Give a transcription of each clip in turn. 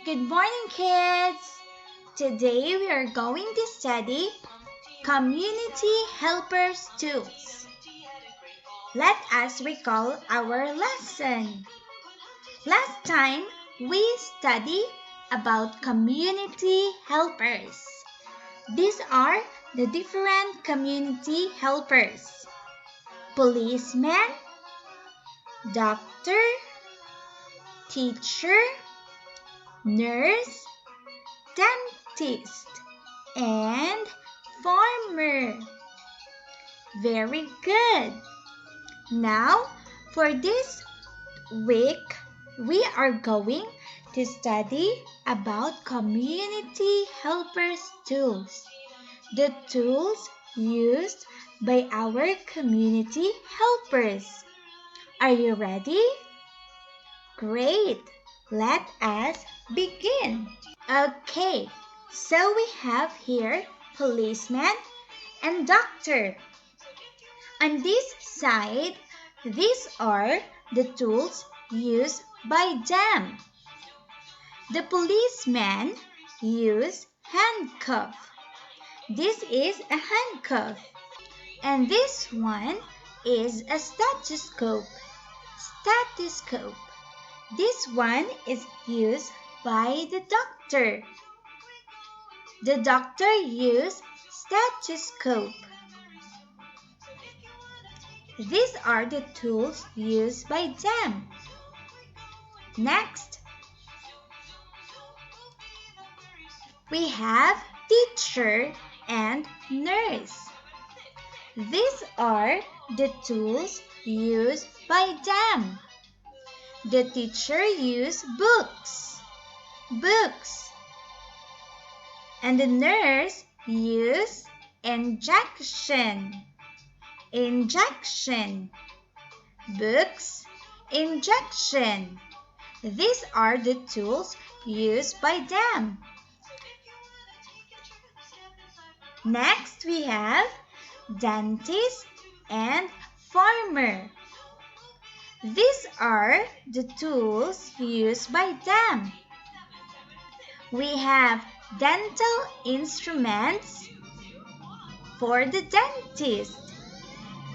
Good morning, kids! Today we are going to study Community Helpers Tools. Let us recall our lesson. Last time we studied about community helpers. These are the different community helpers: policeman, doctor, teacher, nurse, dentist, and farmer. Very good. Now, for this week, we are going to study about community helpers tools. The tools used by our community helpers. Are you ready? Great. Let us begin. Okay, so we have here policeman and doctor. On this side, these are the tools used by them. The policeman uses handcuff. This is a handcuff. And this one is a stethoscope. Stethoscope. This one is used by the doctor. The doctor uses stethoscope. These are the tools used by them. Next, we have teacher and nurse. These are the tools used by them. The teacher uses books. And the nurse uses injection. Books, injection. These are the tools used by them. Next, we have dentist and farmer. These are the tools used by them. We have dental instruments for the dentist,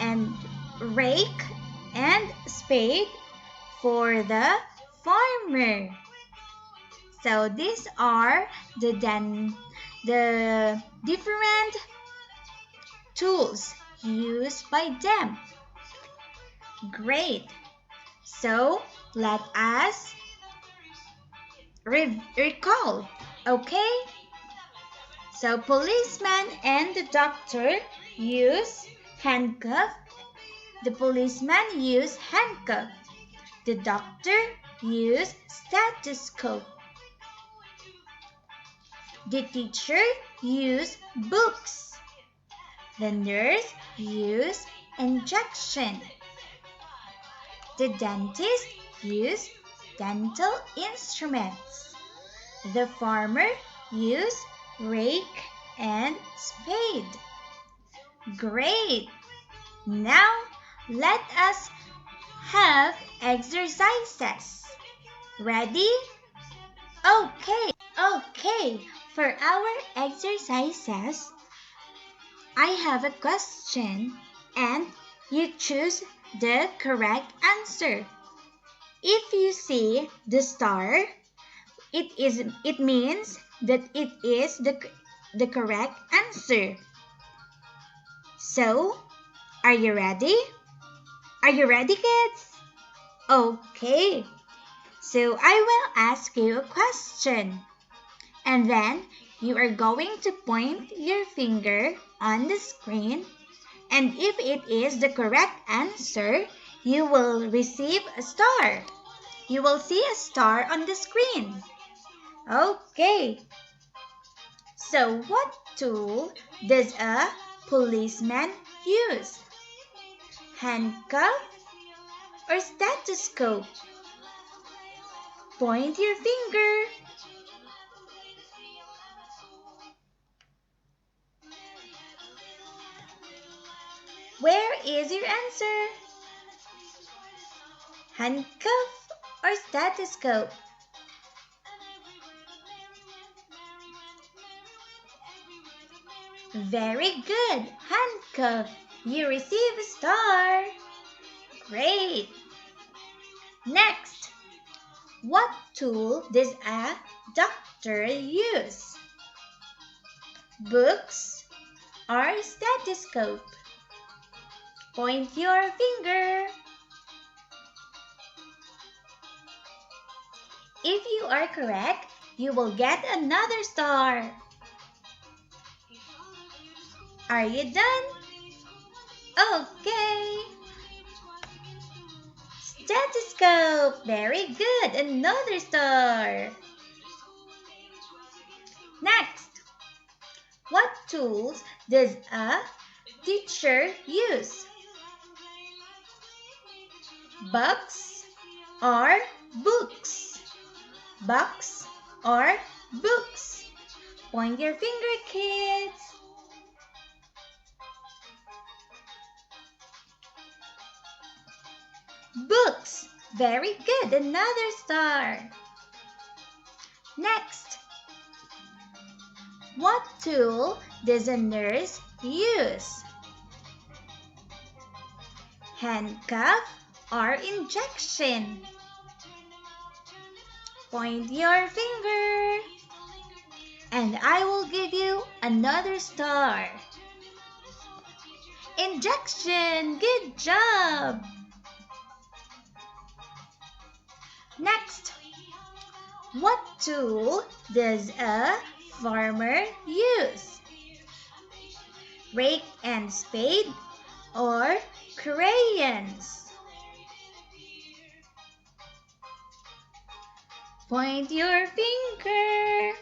and rake and spade for the farmer. So these are the different tools used by them. Great. So let us recall, okay? So policeman and the doctor use handcuff. The policeman use handcuff. The doctor use stethoscope. The teacher use books. The nurse use injection. The dentist use dental instruments. The farmer use rake and spade. Great! Now let us have exercises. Ready? Okay. For our exercises, I have a question and you choose the correct answer. If you see the star, it means that it is the correct answer. So, are you ready? Are you ready, kids? Okay. So I will ask you a question. And then you are going to point your finger on the screen. And if it is the correct answer, you will receive a star. You will see a star on the screen. Okay. So what tool does a policeman use? Handcuff or stethoscope? Point your finger. Where is your answer? Handcuff or stethoscope? Very good. Handcuff. You receive a star. Great. Next, what tool does a doctor use? Books or stethoscope? Point your finger. If you are correct, you will get another star. Are you done? Okay. Stethoscope. Very good. Another star. Next, what tools does a teacher use? Box or books? Box or books? Point your finger, kids. Books. Very good. Another star. Next, what tool does a nurse use? Handcuff or injection? Point your finger. And I will give you another star. Injection. Good job. Next, what tool does a farmer use? Rake and spade or crayons? Point your finger.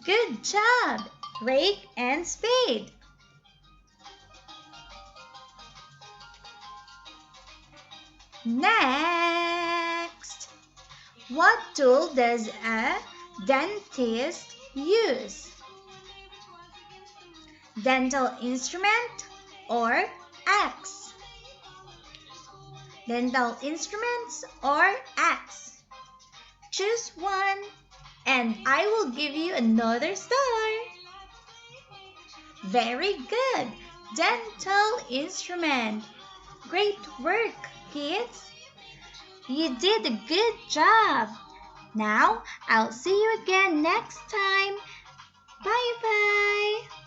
Good job. Rake and spade. Next, what tool does a dentist use? Dental instrument or axe? Dental instruments or axe? Choose one and I will give you another star. Very good. Dental instrument. Great work, kids. You did a good job. Now, I'll see you again next time. Bye-bye.